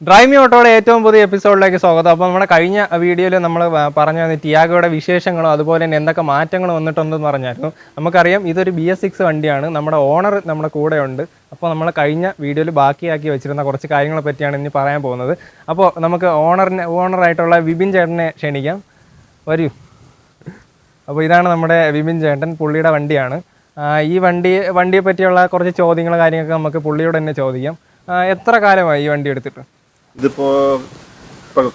Drive ഓട്ടോയുടെ ഏറ്റവും പുതിയ എപ്പിസോഡിലേക്ക് സ്വാഗതം. അപ്പോൾ നമ്മുടെ കഴിഞ്ഞ വീഡിയോയിൽ നമ്മൾ പറഞ്ഞ ടിയാഗോയുടെ വിശേഷങ്ങളും അതുപോലെ തന്നെ എന്തൊക്കെ മാറ്റങ്ങൾ വന്നിട്ടുണ്ടെന്ന് പറഞ്ഞായിരുന്നു. നമുക്കറിയാം ഇതൊരു BS6 വണ്ടിയാണ്. നമ്മുടെ ഓണർ നമ്മുടെ കൂടെ ഉണ്ട്. അപ്പോൾ നമ്മൾ കഴിഞ്ഞ വീഡിയോയിൽ ബാക്കിയാക്കി വെച്ചിരുന്ന കുറച്ച് കാര്യങ്ങളെ പറ്റിയാണ് ഇനി പറയാൻ പോകുന്നത്. അപ്പോൾ നമുക്ക് ഓണറായിട്ടുള്ള വിപിൻ ചേട്ടനെ ക്ഷണിക്കാം. വരൂ. അപ്പോൾ ഇതാണ് നമ്മുടെ വിപിൻ ചേട്ടൻ, പുള്ളിയുടെ വണ്ടിയാണ്. ഈ വണ്ടിയെ പറ്റിയുള്ള കുറച്ച് ചോദ്യങ്ങൾ കാര്യങ്ങളൊക്കെ നമുക്ക് പുള്ളിയോട് തന്നെ ചോദിക്കാം. എത്ര കാലമായി ഈ വണ്ടി എടുത്തിട്ട്? ഇതിപ്പോ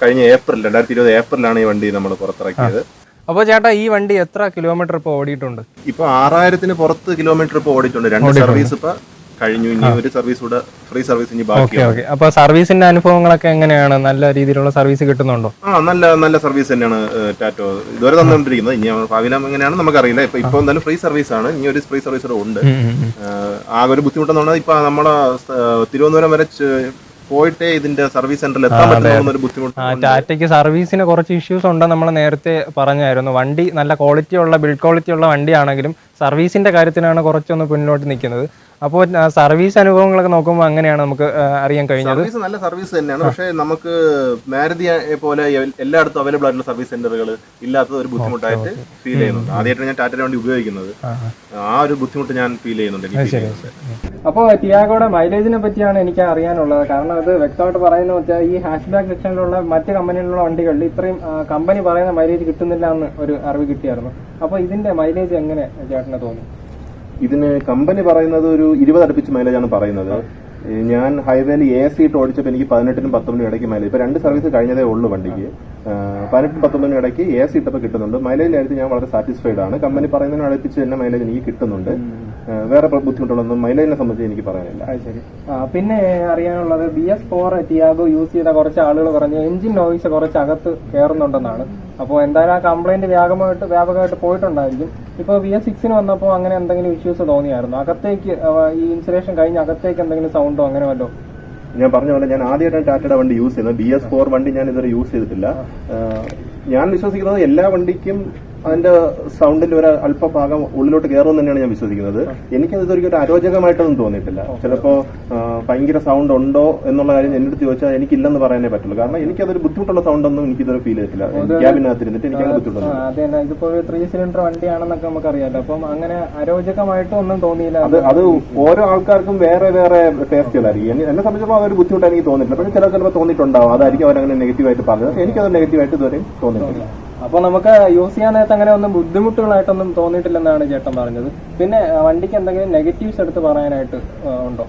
കഴിഞ്ഞ ഏപ്രിൽ 2020 ഏപ്രിലാണ് ഈ വണ്ടി നമ്മൾ പുറത്തിറക്കിയത്. അപ്പോൾ ചേട്ടാ, ഈ വണ്ടി എത്ര കിലോമീറ്റർ ഇപ്പോൾ ഓടിയിട്ടുണ്ട്? ഇപ്പൊ 6000-ന് പുറത്ത് കിലോമീറ്റർ ഇപ്പൊ ഓടിയിട്ടുണ്ട്. 2 സർവീസ് ഇപ്പൊ കഴിഞ്ഞു. ഇനി ഒരു സർവീസ് കൂടെ, ഫ്രീ സർവീസ് ഇനി ബാക്കിയാണ്. അപ്പൊ സർവീസിന്റെ അനുഭവങ്ങളൊക്കെ എങ്ങനെയാണ്? നല്ല രീതിയിലുള്ള സർവീസ് കിട്ടുന്നുണ്ടോ? നല്ല സർവീസ് തന്നെയാണ് ടാറ്റോ ഇതുവരെ തന്നുകൊണ്ടിരിക്കുന്നത്. ഇനി ഭാവിയിലും എങ്ങനെയാണ് നമുക്കറിയില്ല. ഇപ്പൊ എന്തായാലും ഫ്രീ സർവീസ് ആണ്. ഇനി ഒരു ഫ്രീ സർവീസ് കൂടെ ഉണ്ട്. ആകെ ഒരു ബുദ്ധിമുട്ടെന്ന് പറഞ്ഞാൽ ഇപ്പൊ നമ്മളെ തിരുവനന്തപുരം വരെ പോയിട്ടേ ഇതിന്റെ സർവീസ് സെന്ററിൽ എത്താൻ പറ്റുന്ന ഒരു ബുദ്ധിമുട്ട്. ടാറ്റയ്ക്ക് സർവീസിന് കുറച്ച് ഇഷ്യൂസ് ഉണ്ടെന്ന് നമ്മൾ നേരത്തെ പറഞ്ഞായിരുന്നു. വണ്ടി നല്ല ബിൽഡ് ക്വാളിറ്റി ഉള്ള വണ്ടിയാണെങ്കിലും സർവീസിന്റെ കാര്യത്തിനാണ് കുറച്ചൊന്ന് മുന്നോട്ട് നിൽക്കുന്നത്. അപ്പോൾ സർവീസ് അനുഭവങ്ങളൊക്കെ നോക്കുമ്പോൾ അങ്ങനെയാണ് നമുക്ക് അറിയാൻ കഴിഞ്ഞത്. സർവീസ് നല്ല സർവീസ് തന്നെയാണ്. പക്ഷേ നമുക്ക് മാരുതിയെ പോലെ എല്ലായിടത്തും അവൈലബിൾ ആയിട്ടുള്ള സർവീസ് സെന്ററുകൾ ഇല്ലാത്തത് ഒരു ബുദ്ധിമുട്ടായിട്ട് ഫീൽ ചെയ്യുന്നുണ്ട്. ആദ്യമായിട്ടാണ് ഞാൻ ടാറ്റയുടെ വണ്ടി ഉപയോഗിക്കുന്നത്. ആ ഒരു ബുദ്ധിമുട്ട് ഞാൻ ഫീൽ ചെയ്യുന്നുണ്ട്. അപ്പോൾ ടിയാഗോയുടെ മൈലേജിനെ പറ്റിയാണ് എനിക്ക് അറിയാനുള്ളത്. കാരണം അത് വ്യക്തമായിട്ട് പറയുന്നത് വെച്ചാൽ ഈ ഹാഷ് ബാക്ക് സെക്ഷനിലുള്ള മറ്റ് കമ്പനിയിലുള്ള വണ്ടികളിൽ ഇത്രയും കമ്പനി പറയുന്ന മൈലേജ് കിട്ടുന്നില്ല എന്ന് ഒരു അറിവ് കിട്ടിയായിരുന്നു. അപ്പോൾ ഇതിന്റെ മൈലേജ് എങ്ങനെ ചേട്ടന് തോന്നി? ഇതിന് കമ്പനി പറയുന്നത് ഒരു 20 അടുപ്പിച്ച് മൈലേജാണ് പറയുന്നത്. ഞാൻ ഹൈവേയിൽ AC ഇട്ട് ഓടിച്ചപ്പോൾ എനിക്ക് 18-നും 19-നും ഇടയ്ക്ക് മൈലേജ്. ഇപ്പൊ 2 സർവീസ് കഴിഞ്ഞതേ ഉള്ളൂ വണ്ടിക്ക്. 18-നും 19-നും ഇടയ്ക്ക് AC ഇട്ടപ്പോൾ കിട്ടുന്നുണ്ട്. മൈലേജ് ആയിട്ട് ഞാൻ വളരെ സാറ്റിസ്ഫൈഡ് ആണ്. കമ്പനി പറയുന്നതിന് അടുപ്പിച്ച് തന്നെ മൈലേജ് എനിക്ക് കിട്ടുന്നുണ്ട്. വേറെ ബുദ്ധിമുട്ടുള്ളതൊന്നും മൈലേജിനെ സംബന്ധിച്ച് എനിക്ക് പറയാനില്ല. ശരി. പിന്നെ അറിയാനുള്ളത് BS4 ടിയാഗോ യൂസ് ചെയ്ത കുറച്ച് ആളുകൾ പറഞ്ഞു എഞ്ചിൻ നോയിസ് കുറച്ച് അകത്ത് കയറുന്നുണ്ടെന്നാണ്. അപ്പോൾ എന്തായാലും ആ കംപ്ലൈന്റ് വ്യാപകമായിട്ട് പോയിട്ടുണ്ടായിരിക്കും. ഇപ്പോൾ BS6 വന്നപ്പോൾ അങ്ങനെ എന്തെങ്കിലും ഇഷ്യൂസ് തോന്നിയായിരുന്നു? അകത്തേക്ക് ഈ ഇൻസുലേഷൻ കഴിഞ്ഞ് അകത്തേക്ക് എന്തെങ്കിലും സൗണ്ടോ അങ്ങനെ വല്ലോ? ഞാൻ പറഞ്ഞ പോലെ ഞാൻ ആദ്യമായിട്ടാണ് ടാറ്റയുടെ വണ്ടി യൂസ് ചെയ്യുന്നത്. BS4 വണ്ടി ഞാൻ ഇതുവരെ യൂസ് ചെയ്തിട്ടില്ല. ഞാൻ വിശ്വസിക്കുന്നത് എല്ലാ വണ്ടിക്കും അതിന്റെ സൗണ്ടിന്റെ ഒരു അല്പഭാഗം ഉള്ളിലോട്ട് കയറുമെന്ന് തന്നെയാണ് ഞാൻ വിശ്വസിക്കുന്നത്. എനിക്കത് ഇതൊരു അരോചകമായിട്ടൊന്നും തോന്നിയിട്ടില്ല. ചിലപ്പോ ഭയങ്കര സൗണ്ട് ഉണ്ടോ എന്നുള്ള കാര്യം എന്റെ അടുത്ത് ചോദിച്ചാൽ എനിക്കില്ലെന്ന് പറയാനേ പറ്റുള്ളൂ. കാരണം എനിക്കതൊരു ബുദ്ധിമുട്ടുള്ള സൗണ്ടൊന്നും എനിക്കിതൊരു ഫീൽ ചെയ്തിട്ടില്ല. ക്യാബിനകത്തിരുന്നിട്ട് എനിക്ക് അങ്ങനെ ബുദ്ധിമുട്ടുണ്ട്. അതെ, ഇതിപ്പോ ഒരു 3 സിലിണ്ടർ വണ്ടിയാണെന്നൊക്കെ നമുക്കറിയാലോ. അപ്പം അങ്ങനെ അരോചകമായിട്ടും ഒന്നും തോന്നിയില്ല. അത് ഓരോ ആൾക്കാർക്കും വേറെ വേറെ ടേസ്റ്റുകളായിരിക്കും. എന്നെ സംബന്ധിച്ചപ്പോൾ അതൊരു ബുദ്ധിമുട്ട് എനിക്ക് തോന്നിയിട്ടില്ല. പക്ഷേ ചിലപ്പോൾ തോന്നിയിട്ടുണ്ടാവും. അതായിരിക്കും അവരങ്ങനെ നെഗറ്റീവായിട്ട് പറഞ്ഞത്. പക്ഷേ എനിക്കത് നെഗറ്റീവായിട്ട് ഇതുവരെയും തോന്നിയിട്ടില്ല. അപ്പോൾ നമുക്ക് യൂസ് ചെയ്യാൻ നേരത്തെ അങ്ങനെ ഒന്നും ബുദ്ധിമുട്ടുകളായിട്ടൊന്നും തോന്നിയിട്ടില്ലെന്നാണ് ചേട്ടൻ പറഞ്ഞത്. പിന്നെ വണ്ടിക്ക് എന്തെങ്കിലും നെഗറ്റീവ്സ് എടുത്ത് പറയാനായിട്ട് ഉണ്ടോ?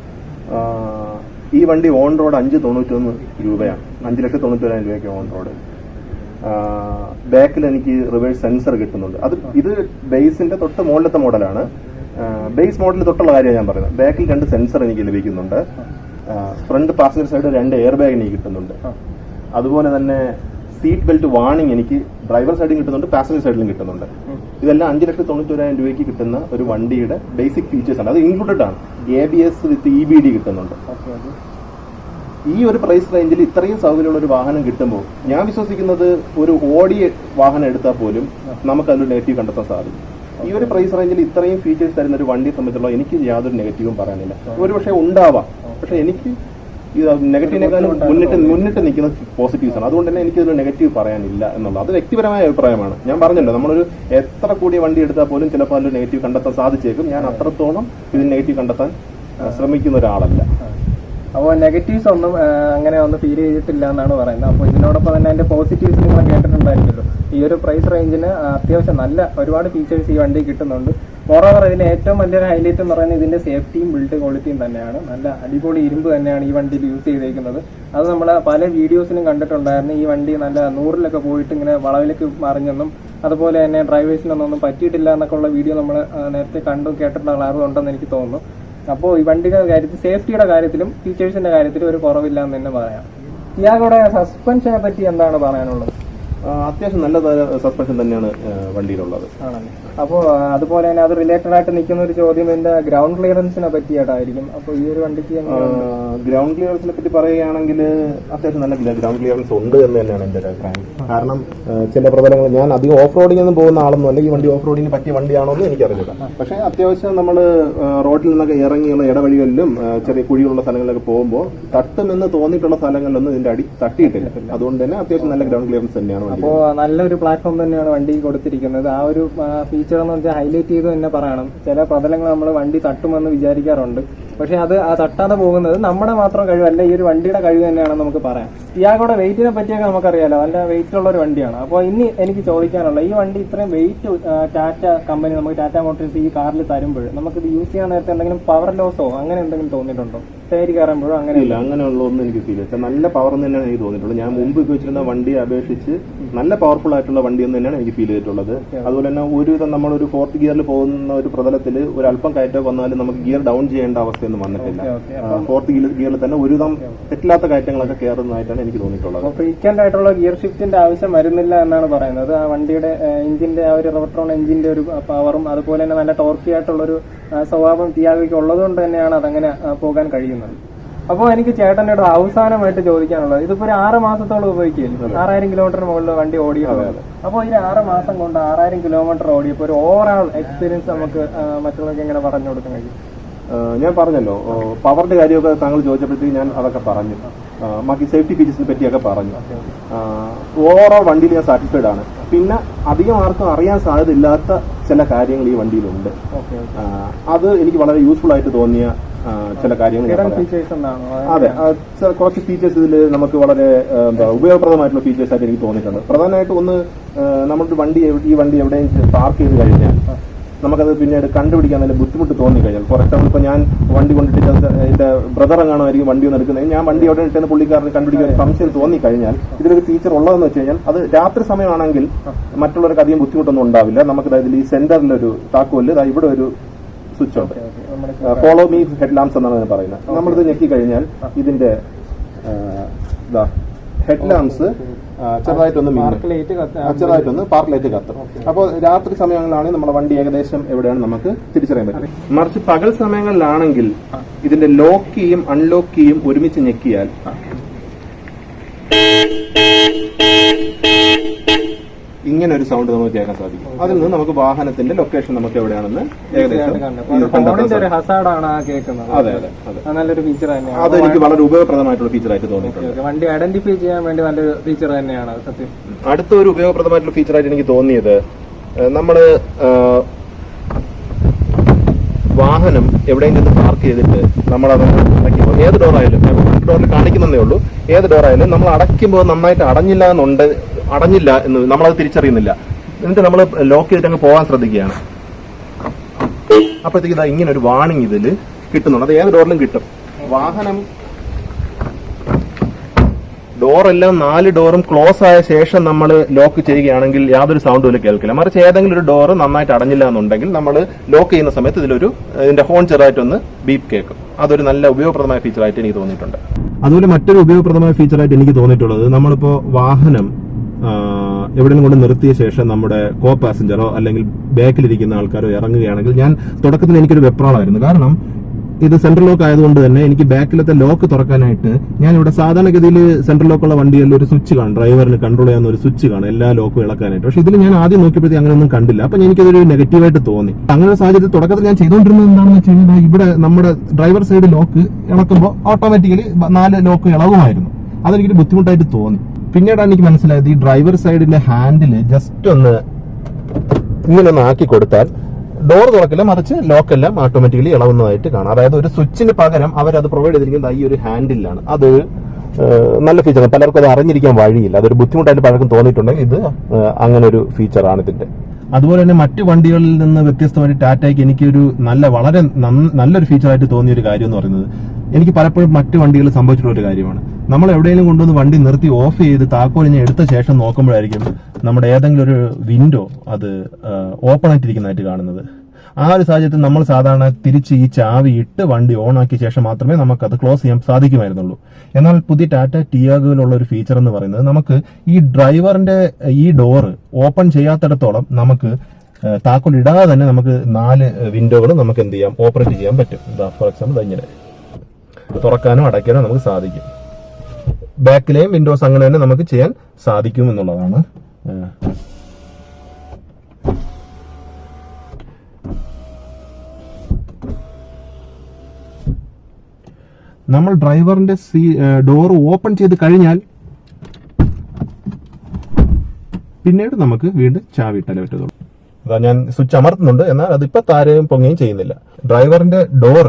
ഈ വണ്ടി ഓൺ റോഡ് 591 രൂപയാണ്. 5,91,000 രൂപയ്ക്ക് ഓൺ റോഡ്. ബാക്കിൽ എനിക്ക് റിവേഴ്സ് സെൻസർ കിട്ടുന്നുണ്ട്. ഇത് ബേസിന്റെ തൊട്ട് മുകളിലത്തെ മോഡലാണ്. ബേസ് മോഡലിൽ തൊട്ടുള്ള കാര്യമാണ് ഞാൻ പറയുന്നത്. ബാക്കിൽ 2 സെൻസർ എനിക്ക് ലഭിക്കുന്നുണ്ട്. Front passenger side 2 air bag എനിക്ക് കിട്ടുന്നുണ്ട്. അതുപോലെ തന്നെ സീറ്റ് ബെൽറ്റ് വാണിംഗ് എനിക്ക് ഡ്രൈവർ സൈഡിലും കിട്ടുന്നുണ്ട്, പാസഞ്ചർ സൈഡിലും കിട്ടുന്നുണ്ട്. ഇതെല്ലാം 5,91,000 രൂപയ്ക്ക് കിട്ടുന്ന ഒരു വണ്ടിയുടെ ബേസിക് ഫീച്ചേഴ്സ് ആണ്. അത് ഇൻക്ലൂഡഡ് ആണ്. ABS വിത്ത് EBD കിട്ടുന്നുണ്ട്. ഈ ഒരു പ്രൈസ് റേഞ്ചിൽ ഇത്രയും സൗകര്യമുള്ള ഒരു വാഹനം കിട്ടുമ്പോൾ ഞാൻ വിശ്വസിക്കുന്നത് ഒരു ഓടി വാഹനം എടുത്താൽ പോലും നമുക്ക് അതിലൊരു നെഗറ്റീവ് കണ്ടെത്താൻ സാധിക്കും. ഈ ഒരു പ്രൈസ് റേഞ്ചിൽ ഇത്രയും ഫീച്ചേഴ്സ് തരുന്ന ഒരു വണ്ടിയെ സംബന്ധിച്ചുള്ള എനിക്ക് യാതൊരു നെഗറ്റീവും പറയാനില്ല. ഒരു പക്ഷേ ഉണ്ടാവാം, പക്ഷെ എനിക്ക് ഇത് നെഗറ്റീവിനേക്കാളും മുന്നിട്ട് നിൽക്കുന്ന പോസിറ്റീവ്സ് ആണ്. അതുകൊണ്ട് തന്നെ എനിക്കിതൊരു നെഗറ്റീവ് പറയാനില്ല എന്നുള്ളത് അത് വ്യക്തിപരമായ അഭിപ്രായമാണ്. ഞാൻ പറഞ്ഞല്ലോ, നമ്മളൊരു എത്ര കൂടിയ വണ്ടി എടുത്താൽ പോലും ചിലപ്പോൾ അതിൽ നെഗറ്റീവ് കണ്ടെത്താൻ സാധിച്ചേക്കും. ഞാൻ അത്രത്തോളം ഇതിന് നെഗറ്റീവ് കണ്ടെത്താൻ ശ്രമിക്കുന്ന ഒരാളല്ല. അപ്പോൾ നെഗറ്റീവ്സ് ഒന്നും അങ്ങനെ ഒന്നും ഫീൽ ചെയ്തിട്ടില്ല എന്നാണ് പറയുന്നത്. അപ്പോൾ ഇതിനോടൊപ്പം തന്നെ അതിന്റെ പോസിറ്റീവ്സ് നിങ്ങൾ കേട്ടിട്ടുണ്ടായിരിക്കുമല്ലോ. ഈ ഒരു പ്രൈസ് റേഞ്ചിന് അത്യാവശ്യം നല്ല ഒരുപാട് ഫീച്ചേഴ്സ് ഈ വണ്ടി കിട്ടുന്നുണ്ട്. മോറോവർ ഇതിന് ഏറ്റവും വലിയൊരു ഹൈലൈറ്റ് എന്ന് പറയുന്നത് ഇതിന്റെ സേഫ്റ്റിയും ബിൽഡ് ക്വാളിറ്റിയും തന്നെയാണ്. നല്ല അടിപൊളി ഇരുമ്പ് തന്നെയാണ് ഈ വണ്ടിയിൽ യൂസ് ചെയ്തേക്കുന്നത്. അത് നമ്മൾ പല വീഡിയോസിലും കണ്ടിട്ടുണ്ടായിരുന്നു. ഈ വണ്ടി നല്ല 100-ലൊക്കെ പോയിട്ട് ഇങ്ങനെ വളവിലേക്ക് മറിഞ്ഞൊന്നും അതുപോലെ തന്നെ ഡ്രൈവേഴ്സിനൊന്നും പറ്റിയിട്ടില്ല എന്നൊക്കെ ഉള്ള വീഡിയോ നമ്മൾ നേരത്തെ കേട്ടിട്ടുള്ള അറിവുണ്ടെന്ന് എനിക്ക് തോന്നുന്നു. അപ്പോൾ ഈ വണ്ടിയുടെ കാര്യത്തിൽ സേഫ്റ്റിയുടെ കാര്യത്തിലും ഫീച്ചേഴ്സിന്റെ കാര്യത്തിലും ഒരു കുറവില്ല എന്ന് തന്നെ പറയാം. ടിയാഗോയുടെ സസ്പെൻഷനെ പറ്റി എന്താണ് പറയാനുള്ളത്? അത്യാവശ്യം നല്ല സസ്പെൻഷൻ തന്നെയാണ് വണ്ടിയിലുള്ളത്. ആണല്ലേ. അപ്പോൾ അതുപോലെ തന്നെ അത് റിലേറ്റഡ് ആയിട്ട് നിൽക്കുന്ന ഒരു ചോദ്യം എന്റെ ഗ്രൗണ്ട് ക്ലിയറൻസിനെ പറ്റിയായിട്ടായിരിക്കും. അപ്പോൾ ഈ ഒരു വണ്ടിക്ക് ഗ്രൗണ്ട് ക്ലിയറൻസിനെ പറ്റി പറയുകയാണെങ്കിൽ അത്യാവശ്യം നല്ല ഗ്രൗണ്ട് ക്ലിയറൻസ് ഉണ്ട് എന്ന് തന്നെയാണ് എന്റെ ഒരു അഭിപ്രായം. കാരണം ചില പ്രതലങ്ങൾ ഞാൻ അധികം ഓഫ് റോഡിംഗ് ഒന്നും പോകുന്ന ആളൊന്നും അല്ല, ഈ വണ്ടി ഓഫ് റോഡിങ്ങിന് പറ്റിയ വണ്ടിയാണോ എന്ന് എനിക്കറിയില്ല. പക്ഷേ അത്യാവശ്യം നമ്മൾ റോഡിൽ നിന്നൊക്കെ ഇറങ്ങിയുള്ള ഇടവഴികളിലും ചെറിയ കുഴിയുള്ള സ്ഥലങ്ങളിലൊക്കെ പോകുമ്പോൾ തട്ടുമെന്ന് തോന്നിയിട്ടുള്ള സ്ഥലങ്ങളിലൊന്നും ഇതിന്റെ അടി തട്ടിയിട്ടില്ല. അതുകൊണ്ട് തന്നെ അത്യാവശ്യം നല്ല ഗ്രൗണ്ട് ക്ലിയറൻസ് തന്നെയാണ്. അപ്പോൾ നല്ലൊരു പ്ലാറ്റ്ഫോം തന്നെയാണ് വണ്ടി കൊടുത്തിരിക്കുന്നത്. ആ ഒരു ഫീച്ചർ എന്ന് വെച്ചാൽ ഹൈലൈറ്റ് ചെയ്ത് തന്നെ പറയണം. ചില പ്രതലങ്ങൾ നമ്മൾ വണ്ടി തട്ടുമെന്ന് വിചാരിക്കാറുണ്ട്, പക്ഷെ അത് ആ തട്ടാതെ പോകുന്നത് നമ്മുടെ മാത്രം കഴിവല്ല, ഈ ഒരു വണ്ടിയുടെ കഴിവ് തന്നെയാണെന്ന് നമുക്ക് പറയാം. ടിയാഗോയുടെ വെയിറ്റിനെ പറ്റിയൊക്കെ നമുക്കറിയാലോ, നല്ല വെയിറ്റ് ഉള്ള ഒരു വണ്ടിയാണ്. അപ്പോൾ ഇനി എനിക്ക് ചോദിക്കാനുള്ള, ഈ വണ്ടി ഇത്രയും വെയിറ്റ് ടാറ്റ കമ്പനി നമുക്ക് ടാറ്റ മോട്ടോഴ്സ് ഈ കാറിൽ തരുമ്പോൾ നമുക്കിത് യൂസ് ചെയ്യാൻ നേരത്തെ എന്തെങ്കിലും പവർ ലോസോ അങ്ങനെ എന്തെങ്കിലും തോന്നിയിട്ടുണ്ടോ? തേരി കയറുമ്പോഴോ അങ്ങനെയില്ല? അങ്ങനെയുള്ള ഒന്നും എനിക്ക് ഫീൽ ചെയ്തില്ല. നല്ല പവർ തന്നെയാണ് എനിക്ക് തോന്നിയിട്ടുള്ളത്. ഞാൻ മുമ്പ് ഉപയോഗിച്ചിരുന്ന വണ്ടിയെ അപേക്ഷിച്ച് നല്ല പവർഫുൾ ആയിട്ടുള്ള വണ്ടി എന്ന് തന്നെയാണ് എനിക്ക് ഫീൽ ചെയ്തിട്ടുള്ളത്. അതുപോലെ തന്നെ ഒരുവിധം നമ്മളൊരു ഫോർത്ത് ഗിയറിൽ പോകുന്ന ഒരു പ്രതലത്തിൽ ഒരു അല്പം കയറ്റം വന്നാലും നമുക്ക് ഗിയർ ഡൗൺ ചെയ്യേണ്ട അവസ്ഥയൊന്നും വന്നിട്ടില്ല. ഫോർത്ത് ഗിയറിൽ തന്നെ ഒരുവിധം തെറ്റില്ലാത്ത കയറ്റങ്ങളൊക്കെ കയറുന്നതായിട്ടാണ് എനിക്ക് തോന്നിയിട്ടുള്ളത്. ഫ്രീക്വന്റ് ആയിട്ടുള്ള ഗിയർ ഷിഫ്റ്റിന്റെ ആവശ്യം വരുന്നില്ല എന്നാണ് പറയുന്നത്. ആ വണ്ടിയുടെ എഞ്ചിന്റെ ആ ഒരു റിവർട്രോൺ എഞ്ചിന്റെ ഒരു പവറും അതുപോലെ തന്നെ നല്ല ടോർക്കി ആയിട്ടുള്ള ഒരു സ്വഭാവം ടിയാഗോയ്ക്ക് ഉള്ളതുകൊണ്ട് തന്നെയാണ് അതങ്ങനെ പോകാൻ കഴിയുന്നത്. അപ്പോൾ എനിക്ക് ചേട്ടനോട് അവസാനമായിട്ട് ചോദിക്കാനുള്ളത്, ഇതിപ്പോ ഒരു 6 മാസത്തോളം ഉപയോഗിക്കില്ല, 6000 കിലോമീറ്റർ മുകളിൽ വണ്ടി ഓടിയിട്ടുള്ളത്. അപ്പോൾ ഈ 6 മാസം കൊണ്ട് 6000 കിലോമീറ്റർ ഓടിയപ്പോൾ ഒരു ഓവറോൾ എക്സ്പീരിയൻസ് നമുക്ക് മറ്റുള്ളവർക്ക് എങ്ങനെ പറഞ്ഞു കൊടുക്കാൻ കഴിയും? ഞാൻ പറഞ്ഞല്ലോ, പവറിന്റെ കാര്യമൊക്കെ താങ്കൾ ചോദിച്ചപ്പോഴത്തേക്ക് ഞാൻ അതൊക്കെ പറഞ്ഞു. ബാക്കി സേഫ്റ്റി ഫീച്ചേഴ്സിനെ പറ്റിയൊക്കെ പറഞ്ഞു. ഓവറോൾ വണ്ടിയിൽ ഞാൻ സാറ്റിസ്ഫൈഡ് ആണ്. പിന്നെ അധികം ആർക്കും അറിയാൻ സാധ്യതയില്ലാത്ത ചില കാര്യങ്ങൾ ഈ വണ്ടിയിലുണ്ട്. അത് എനിക്ക് വളരെ യൂസ്ഫുൾ ആയിട്ട് തോന്നിയ ചില കാര്യങ്ങൾ. അതെ, കുറച്ച് ഫീച്ചേഴ്സ് ഇതിൽ നമുക്ക് വളരെ ഉപയോഗപ്രദമായിട്ടുള്ള ഫീച്ചേഴ്സ് ആയിട്ട് എനിക്ക് തോന്നിയിട്ടുണ്ട്. പ്രധാനമായിട്ട് ഒന്ന്, നമ്മുടെ ഈ വണ്ടി എവിടെയും പാർക്ക് ചെയ്ത് കഴിഞ്ഞാൽ നമുക്കത് പിന്നീട് കണ്ടുപിടിക്കാൻ നല്ല ബുദ്ധിമുട്ട് തോന്നിക്കഴിഞ്ഞാൽ, ഫോർ എക്സാമ്പിൾ ഇപ്പോൾ ഞാൻ വണ്ടി കൊണ്ടിട്ട് എന്റെ ബ്രദർ എങ്ങാണായിരിക്കും വണ്ടി ഒന്ന് എടുക്കുന്നത്, ഞാൻ വണ്ടി എവിടെ ഇട്ടെന്ന് പുള്ളിക്കാരന് കണ്ടുപിടിക്കാൻ സംശയം തോന്നിക്കഴിഞ്ഞാൽ ഇതിലൊരു ഫീച്ചർ ഉള്ളതെന്ന് വെച്ച് കഴിഞ്ഞാൽ, അത് രാത്രി സമയമാണെങ്കിൽ മറ്റുള്ളവർക്ക് അധികം ബുദ്ധിമുട്ടൊന്നും ഉണ്ടാവില്ല. നമുക്ക് ഇതിൽ ഈ സെന്ററിലൊരു താക്കോല് ഇവിടെ ഒരു സ്വിച്ച് ഉണ്ട്, ഫോളോ മീ ഹെഡ് ലാംപ്സ് എന്നാണ് പറയുന്നത്. നമ്മളിത് ഞെക്കി കഴിഞ്ഞാൽ ഇതിന്റെ ഹെഡ് ലാംപ്സ് ചെറുതായിട്ടൊന്ന് പാർക്ക് ലൈറ്റ് കത്തും. അപ്പോൾ രാത്രി സമയങ്ങളിലാണെങ്കിൽ നമ്മുടെ വണ്ടി ഏകദേശം എവിടെയാണ് നമുക്ക് തിരിച്ചറിയാൻ പറ്റും. മറിച്ച് പകൽ സമയങ്ങളിലാണെങ്കിൽ ഇതിന്റെ ലോക്ക് കീയും അൺലോക്ക് കീയും ഒരുമിച്ച് ഞെക്കിയാൽ ഇങ്ങനെ ഒരു സൗണ്ട് നമുക്ക് കേൾക്കാൻ സാധിക്കും. അതിൽ നിന്ന് നമുക്ക് വാഹനത്തിന്റെ ലൊക്കേഷൻ നമുക്ക് എവിടെയാണെന്ന് ഏകദേശം. അതെ അതെ അതെ, നല്ലൊരു ഫീച്ചർ തന്നെയാണ്. അത് എനിക്ക് വളരെ ഉപയോഗപ്രദമായിട്ടുള്ള ഫീച്ചർ ആയിട്ട് തോന്നിയിട്ടുണ്ട്. വണ്ടി ഐഡന്റിഫൈ ചെയ്യാൻ വേണ്ടി നല്ലൊരു ഫീച്ചർ തന്നെയാണ് സത്യം. അടുത്ത ഒരു ഉപയോഗപ്രദമായിട്ടുള്ള ഫീച്ചറായിട്ട് എനിക്ക് തോന്നിയത്, നമ്മള് വാഹനം എവിടെയും ചെന്ന് പാർക്ക് ചെയ്തിട്ട് നമ്മളത് അടയ്ക്കുമ്പോൾ, ഏത് ഡോറായാലും, ഡോറിൽ കാണിക്കുന്നതേ ഉള്ളൂ, ഏത് ഡോറായാലും നമ്മൾ അടയ്ക്കുമ്പോൾ നന്നായിട്ട് അടഞ്ഞില്ല എന്ന് നമ്മളത് തിരിച്ചറിയുന്നില്ല. എന്നിട്ട് നമ്മൾ ലോക്ക് ചെയ്തിട്ട് അങ്ങ് പോകാൻ ശ്രദ്ധിക്കുകയാണ്. അപ്പോഴത്തേക്ക് ഇതാ ഇങ്ങനെ ഒരു വാണിംഗ് ഇതിൽ കിട്ടുന്നുണ്ട്. അത് ഏത് ഡോറിലും കിട്ടും. വാഹനം ഡോറെല്ലാം 4 ഡോറും ക്ലോസ് ആയ ശേഷം നമ്മൾ ലോക്ക് ചെയ്യുകയാണെങ്കിൽ യാതൊരു സൗണ്ടും ഇതിൽ കേൾക്കില്ല. മറിച്ച് ഏതെങ്കിലും ഒരു ഡോറ് നന്നായിട്ട് അടഞ്ഞില്ല എന്നുണ്ടെങ്കിൽ നമ്മൾ ലോക്ക് ചെയ്യുന്ന സമയത്ത് ഇതിന്റെ ഹോൺ ചെറുതായിട്ടൊന്ന് ബീപ്പ് കേൾക്കും. അതൊരു നല്ല ഉപയോഗപ്രദമായ ഫീച്ചറായിട്ട് എനിക്ക് തോന്നിയിട്ടുണ്ട്. അതുപോലെ മറ്റൊരു ഉപയോഗപ്രദമായ ഫീച്ചറായിട്ട് എനിക്ക് തോന്നിയിട്ടുള്ളത്, നമ്മളിപ്പോ വാഹനം എവിടെയും കൊണ്ട് നിർത്തിയ ശേഷം നമ്മുടെ കോ പാസഞ്ചറോ അല്ലെങ്കിൽ ബാക്കിലിരിക്കുന്ന ആൾക്കാരോ ഇറങ്ങുകയാണെങ്കിൽ, ഞാൻ തുടക്കത്തിൽ എനിക്കൊരു വെപ്രാളമായിരുന്നു. കാരണം ഇത് സെൻട്രൽ ലോക്ക് ആയതുകൊണ്ട് തന്നെ എനിക്ക് ബാക്കിലത്തെ ലോക്ക് തുറക്കാനായിട്ട്, ഞാൻ ഇവിടെ സാധാരണഗതിയിൽ സെൻട്രൽ ലോക്കുള്ള വണ്ടികളിൽ ഒരു സ്വിച്ച് കാണും, ഡ്രൈവറിന് കൺട്രോൾ ചെയ്യാവുന്ന ഒരു സ്വിച്ച് കാണും എല്ലാ ലോക്കും ഇളക്കാനായിട്ട്. പക്ഷെ ഇതിൽ ഞാൻ ആദ്യം നോക്കിയപ്പോഴത്തേക്ക് അങ്ങനെയൊന്നും കണ്ടില്ല. അപ്പൊ എനിക്കതൊരു നെഗറ്റീവായിട്ട് തോന്നി. അങ്ങനെ ഒരു സാഹചര്യത്തിൽ തുടക്കത്തിൽ ഞാൻ ചെയ്തുകൊണ്ടിരുന്നത് എന്താണെന്ന് വെച്ച് കഴിഞ്ഞാൽ, ഇവിടെ നമ്മുടെ ഡ്രൈവർ സൈഡ് ലോക്ക് ഇളക്കുമ്പോൾ ഓട്ടോമാറ്റിക്കലി 4 ലോക്ക് ഇളവുമായിരുന്നു. അതെനിക്കൊരു ബുദ്ധിമുട്ടായിട്ട് തോന്നി. പിന്നീടാണ് എനിക്ക് മനസ്സിലായത്, ഈ ഡ്രൈവർ സൈഡിന്റെ ഹാൻഡില് ജസ്റ്റ് ഒന്ന് ഇങ്ങനെ ഒന്ന് ആക്കി കൊടുത്താൽ ഡോർ തുറക്കില്ല, മറിച്ച് ലോക്കെല്ലാം ഓട്ടോമാറ്റിക്കലി ഇളവുന്നതായിട്ട് കാണാം. അതായത് ഒരു സ്വിച്ചിന് പകരം അവരത് പ്രൊവൈഡ് ചെയ്തിരിക്കുന്നത് ഈ ഒരു ഹാൻഡിലാണ്. അത് നല്ല ഫീച്ചറാണ്. പലർക്കും അത് അറിഞ്ഞിരിക്കാൻ വഴിയില്ല. അതൊരു ബുദ്ധിമുട്ടായിട്ട് പലർക്കും തോന്നിയിട്ടുണ്ടെങ്കിൽ ഇത് അങ്ങനെ ഒരു ഫീച്ചറാണ് ഇതിന്റെ. അതുപോലെ തന്നെ മറ്റു വണ്ടികളിൽ നിന്ന് വ്യത്യസ്തമായിട്ട് ടാറ്റയ്ക്ക് എനിക്കൊരു വളരെ നല്ലൊരു ഫീച്ചറായിട്ട് തോന്നിയ ഒരു കാര്യം എന്ന് പറയുന്നത്, എനിക്ക് പലപ്പോഴും മറ്റു വണ്ടികളിൽ സംഭവിച്ചിട്ടുള്ള ഒരു കാര്യമാണ്, നമ്മൾ എവിടെയെങ്കിലും കൊണ്ടുവന്ന് വണ്ടി നിർത്തി ഓഫ് ചെയ്ത് താക്കോലിനെ എടുത്ത ശേഷം നോക്കുമ്പോഴായിരിക്കും നമ്മുടെ ഏതെങ്കിലും ഒരു വിൻഡോ അത് ഓപ്പൺ ആയിട്ടിരിക്കുന്നതായിട്ട് കാണുന്നത്. ആ ഒരു സാഹചര്യത്തിൽ നമ്മൾ സാധാരണ തിരിച്ച് ഈ ചാവി ഇട്ട് വണ്ടി ഓൺ ആക്കിയ ശേഷം മാത്രമേ നമുക്കത് ക്ലോസ് ചെയ്യാൻ സാധിക്കുമായിരുന്നുള്ളൂ. എന്നാൽ പുതിയ ടാറ്റ ടിയാഗോയിലുള്ള ഒരു ഫീച്ചർ എന്ന് പറയുന്നത് നമുക്ക് ഈ ഡ്രൈവറിന്റെ ഈ ഡോറ് ഓപ്പൺ ചെയ്യാത്തിടത്തോളം നമുക്ക് താക്കോൽ ഇടാതെ തന്നെ നമുക്ക് 4 വിൻഡോകൾ നമുക്ക് എന്ത് ചെയ്യാം, ഓപ്പറേറ്റ് ചെയ്യാൻ പറ്റും. ഫോർ എക്സാമ്പിൾ ഇങ്ങനെ തുറക്കാനോ അടയ്ക്കാനോ നമുക്ക് സാധിക്കും. ബാക്കിലെയും വിൻഡോസ് അങ്ങനെ തന്നെ നമുക്ക് ചെയ്യാൻ സാധിക്കും എന്നുള്ളതാണ്. നമ്മൾ ഡ്രൈവറിന്റെ ഡോർ ഓപ്പൺ ചെയ്ത് കഴിഞ്ഞാൽ പിന്നീട് നമുക്ക് വീണ്ടും ചാവി ഇട്ടാലേ പറ്റത്തുള്ളൂ. അതാ ഞാൻ സ്വിച്ച് അമർത്തുന്നുണ്ട്, എന്നാൽ അതിപ്പോ താരയും പൊങ്ങുകയും ചെയ്യുന്നില്ല. ഡ്രൈവറിന്റെ ഡോർ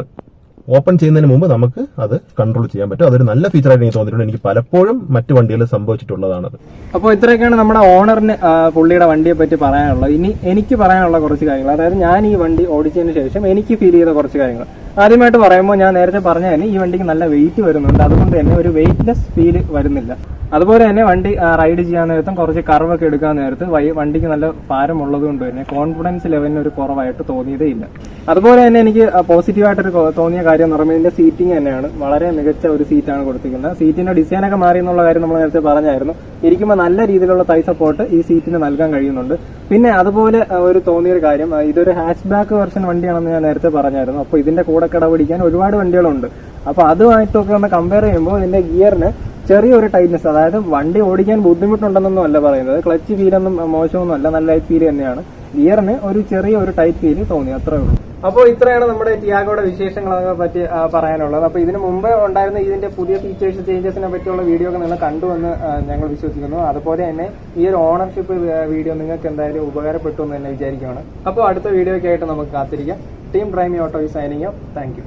ഓപ്പൺ ചെയ്യുന്നതിന് മുമ്പ് നമുക്ക് അത് കൺട്രോൾ ചെയ്യാൻ പറ്റും. അതൊരു നല്ല ഫീച്ചറായിട്ട് എനിക്ക് തോന്നിയിട്ടുണ്ട്. എനിക്ക് പലപ്പോഴും മറ്റു വണ്ടികളിൽ സംഭവിച്ചിട്ടുള്ളതാണത്. അപ്പോൾ ഇത്രയൊക്കെയാണ് നമ്മുടെ ഓണറിന് പുള്ളിയുടെ വണ്ടിയെ പറ്റി പറയാനുള്ളത്. ഇനി എനിക്ക് പറയാനുള്ള കുറച്ച് കാര്യങ്ങൾ, അതായത് ഞാൻ ഈ വണ്ടി ഓടിച്ചതിന് ശേഷം എനിക്ക് ഫീൽ ചെയ്ത കുറച്ച് കാര്യങ്ങൾ. ആദ്യമായിട്ട് പറയുമ്പോൾ ഞാൻ നേരത്തെ പറഞ്ഞ തന്നെ ഈ വണ്ടിക്ക് നല്ല വെയിറ്റ് വരുന്നുണ്ട്. അതുകൊണ്ട് തന്നെ ഒരു വെയിറ്റ്ലെസ് ഫീൽ വരുന്നില്ല. അതുപോലെ തന്നെ വണ്ടി റൈഡ് ചെയ്യാൻ നേരത്തും കുറച്ച് കർവൊക്കെ എടുക്കാൻ നേരത്ത് വണ്ടിക്ക് നല്ല ഭാരമുള്ളത് കൊണ്ട് തന്നെ കോൺഫിഡൻസ് ലെവലിന് ഒരു കുറവായിട്ട് തോന്നിയതേ ഇല്ല. അതുപോലെ തന്നെ എനിക്ക് പോസിറ്റീവായിട്ടൊരു തോന്നിയ കാര്യം എന്ന് പറയുമ്പോൾ ഇതിന്റെ സീറ്റിംഗ് തന്നെയാണ്. വളരെ മികച്ച ഒരു സീറ്റാണ് കൊടുത്തിരിക്കുന്നത്. സീറ്റിന്റെ ഡിസൈനൊക്കെ മാറി എന്നുള്ള കാര്യം നമ്മൾ നേരത്തെ പറഞ്ഞായിരുന്നു. ഇരിക്കുമ്പോൾ നല്ല രീതിയിലുള്ള തൈ സപ്പോർട്ട് ഈ സീറ്റിന് നൽകാൻ കഴിയുന്നുണ്ട്. പിന്നെ അതുപോലെ ഒരു തോന്നിയൊരു കാര്യം, ഇതൊരു ഹാച്ച് ബാക്ക് വെർഷൻ വണ്ടിയാണെന്ന് ഞാൻ നേരത്തെ പറഞ്ഞായിരുന്നു. അപ്പോൾ ഇതിന്റെ കൂടെ കിടപിടിക്കാൻ ഒരുപാട് വണ്ടികളുണ്ട്. അപ്പോൾ അതുമായിട്ടൊക്കെ ഒന്ന് കമ്പയർ ചെയ്യുമ്പോൾ ഇതിന്റെ ഗിയറിന് ചെറിയൊരു ടൈറ്റ്നെസ്, അതായത് വണ്ടി ഓടിക്കാൻ ബുദ്ധിമുട്ടുണ്ടെന്നൊന്നും അല്ല പറയുന്നത്. ക്ലച്ച് ഫീലൊന്നും മോശമൊന്നും അല്ല, നല്ല ടൈറ്റ് ഫീൽ തന്നെയാണ്. ഗിയറിന് ഒരു ചെറിയ ഒരു ടൈറ്റ് ഫീൽ തോന്നി, അത്രേ ഉള്ളൂ. അപ്പോൾ ഇത്രയാണ് നമ്മുടെ ടിയാഗോയുടെ വിശേഷങ്ങളെ പറ്റി പറയാനുള്ളത്. അപ്പോൾ ഇതിന് മുമ്പ് ഉണ്ടായിരുന്ന ഇതിന്റെ പുതിയ ഫീച്ചേഴ്സ് ചേഞ്ചസിനെ പറ്റിയുള്ള വീഡിയോ ഒക്കെ നിങ്ങൾ കണ്ടുവെന്ന് ഞങ്ങൾ വിശ്വസിക്കുന്നു. അതുപോലെ തന്നെ ഈ ഒരു ഓണർഷിപ്പ് വീഡിയോ നിങ്ങൾക്ക് എന്തായാലും ഉപകാരപ്പെട്ടു എന്ന് തന്നെ വിചാരിക്കുകയാണ്. അപ്പോൾ അടുത്ത വീഡിയോയ്ക്കായിട്ട് നമുക്ക് കാത്തിരിക്കാം. ടീം ഡ്രൈമി auto signing off. Thank U.